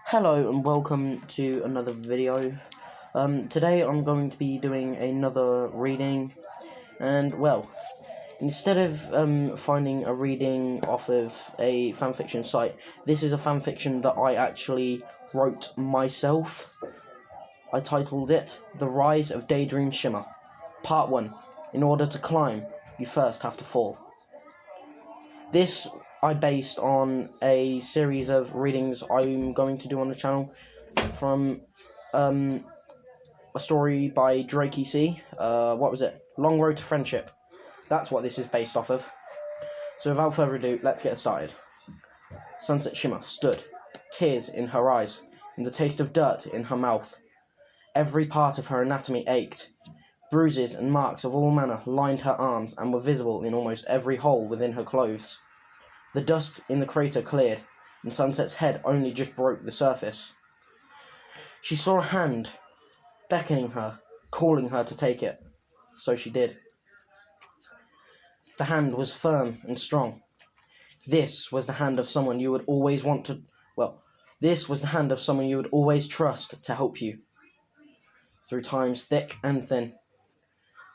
Hello and welcome to another video. Today I'm going to be doing another reading, and well, instead of finding a reading off of a fanfiction site, this is a fanfiction that I actually wrote myself. I titled it The Rise of Daydream Shimmer, Part 1. In order to climb, you first have to fall. This I based on a series of readings I'm going to do on the channel from a story by Drake EC. What was it? Long Road to Friendship. That's what this is based off of. So without further ado, let's get started. Sunset Shimmer stood, tears in her eyes, and the taste of dirt in her mouth. Every part of her anatomy ached. Bruises and marks of all manner lined her arms and were visible in almost every hole within her clothes. The dust in the crater cleared, and Sunset's head only just broke the surface. She saw a hand beckoning her, calling her to take it. So she did. The hand was firm and strong. This was the hand of someone you would always want to... this was the hand of someone you would always trust to help you through times thick and thin.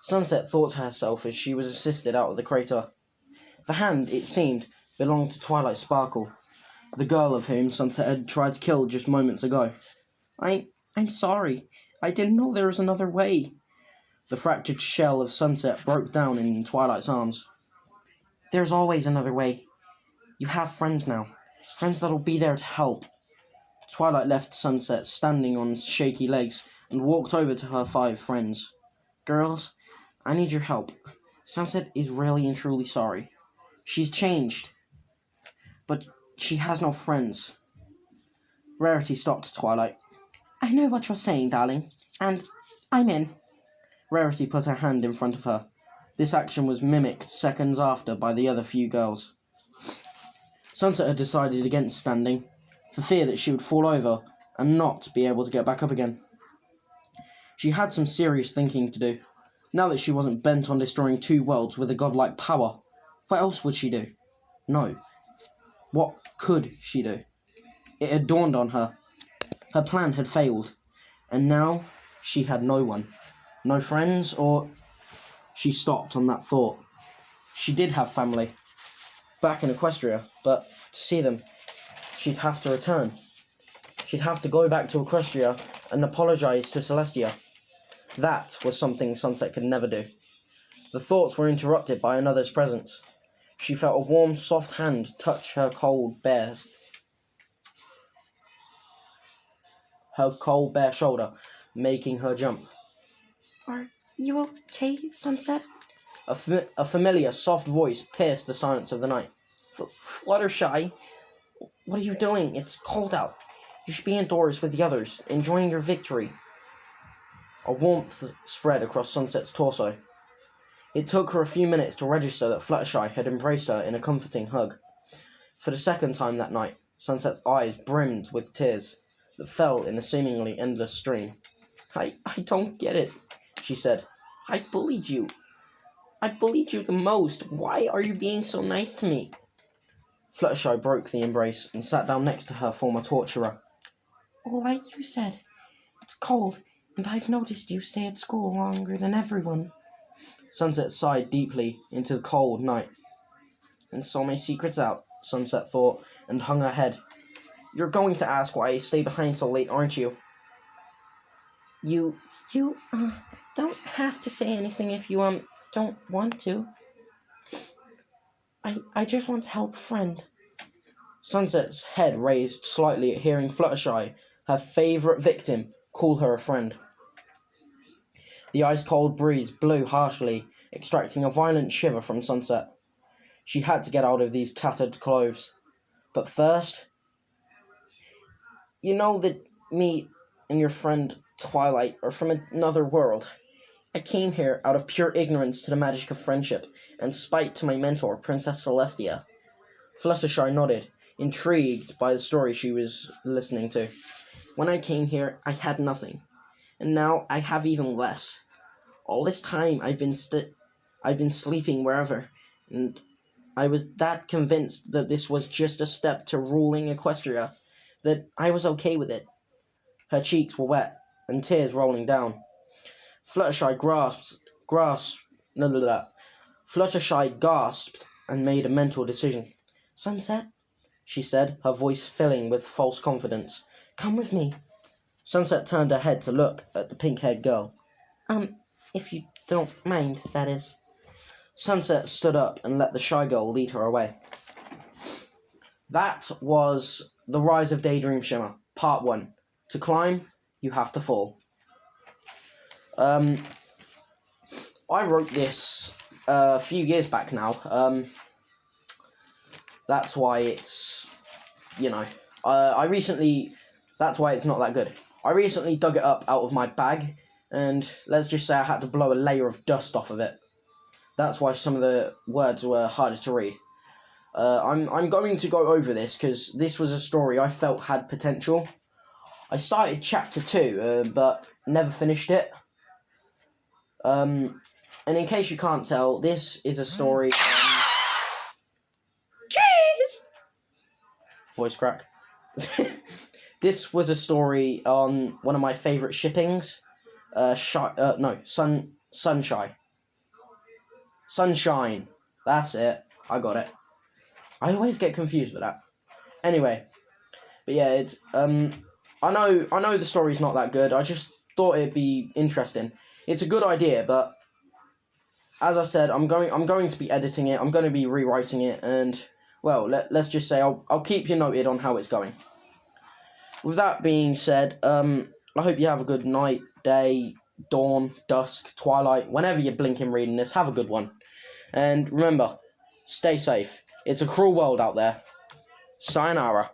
Sunset thought to herself as she was assisted out of the crater. The hand, it seemed, belonged to Twilight Sparkle, the girl of whom Sunset had tried to kill just moments ago. I'm sorry. I didn't know there was another way. The fractured shell of Sunset broke down in Twilight's arms. There's always another way. You have friends now. Friends that'll be there to help. Twilight left Sunset standing on shaky legs and walked over to her 5 friends. Girls, I need your help. Sunset is really and truly sorry. She's changed, but she has no friends. Rarity stopped Twilight. I know what you're saying, darling, and I'm in. Rarity put her hand in front of her. This action was mimicked seconds after by the other few girls. Sunset had decided against standing, for fear that she would fall over and not be able to get back up again. She had some serious thinking to do. Now that she wasn't bent on destroying 2 worlds with a godlike power, what else would she do? No. What could she do? It had dawned on her. Her plan had failed, and now she had no one. No friends, or... She stopped on that thought. She did have family, back in Equestria, but to see them, she'd have to return. She'd have to go back to Equestria and apologize to Celestia. That was something Sunset could never do. The thoughts were interrupted by another's presence. She felt a warm, soft hand touch her cold, bare shoulder, making her jump. Are you okay, Sunset? A familiar, soft voice pierced the silence of the night. Fluttershy, what are you doing? It's cold out. You should be indoors with the others, enjoying your victory. A warmth spread across Sunset's torso. It took her a few minutes to register that Fluttershy had embraced her in a comforting hug. For the second time that night, Sunset's eyes brimmed with tears that fell in a seemingly endless stream. I don't get it, she said. I bullied you. I bullied you the most. Why are you being so nice to me? Fluttershy broke the embrace and sat down next to her former torturer. Like you said, it's cold, and I've noticed you stay at school longer than everyone. Sunset sighed deeply into the cold night. And so my secret's out, Sunset thought, and hung her head. You're going to ask why I stay behind so late, aren't you? You don't have to say anything if you, don't want to. I just want to help a friend. Sunset's head raised slightly at hearing Fluttershy, her favourite victim, call her a friend. The ice-cold breeze blew harshly, extracting a violent shiver from Sunset. She had to get out of these tattered clothes. But first... You know that me and your friend Twilight are from another world. I came here out of pure ignorance to the magic of friendship, and spite to my mentor, Princess Celestia. Fluttershy nodded, intrigued by the story she was listening to. When I came here, I had nothing. And now I have even less. All this time I've been sleeping wherever, and I was that convinced that this was just a step to ruling Equestria. that I was okay with it. Her cheeks were wet, and tears rolling down. Fluttershy Fluttershy gasped and made a mental decision. Sunset, she said, her voice filling with false confidence. Come with me. Sunset turned her head to look at the pink-haired girl. If you don't mind, that is. Sunset stood up and let the shy girl lead her away. That was The Rise of Daydream Shimmer, Part 1. To climb, you have to fall. I wrote this a few years back now. That's why it's, that's why it's not that good. I recently dug it up out of my bag, and let's just say I had to blow a layer of dust off of it. That's why some of the words were harder to read. I'm going to go over this because this was a story I felt had potential. I started chapter 2, but never finished it. And in case you can't tell, this is a story. Cheese! Voice crack. This was a story on one of my favourite shippings. Sunshine. That's it. I got it. I always get confused with that. Anyway, but yeah, it's I know the story's not that good. I just thought it'd be interesting. It's a good idea, but as I said, I'm going to be editing it. I'm going to be rewriting it, and well, let's just say I'll keep you noted on how it's going. With that being said, I hope you have a good night, day, dawn, dusk, twilight, whenever you're blinking reading this. Have a good one, and remember, stay safe. It's a cruel world out there. Sayonara.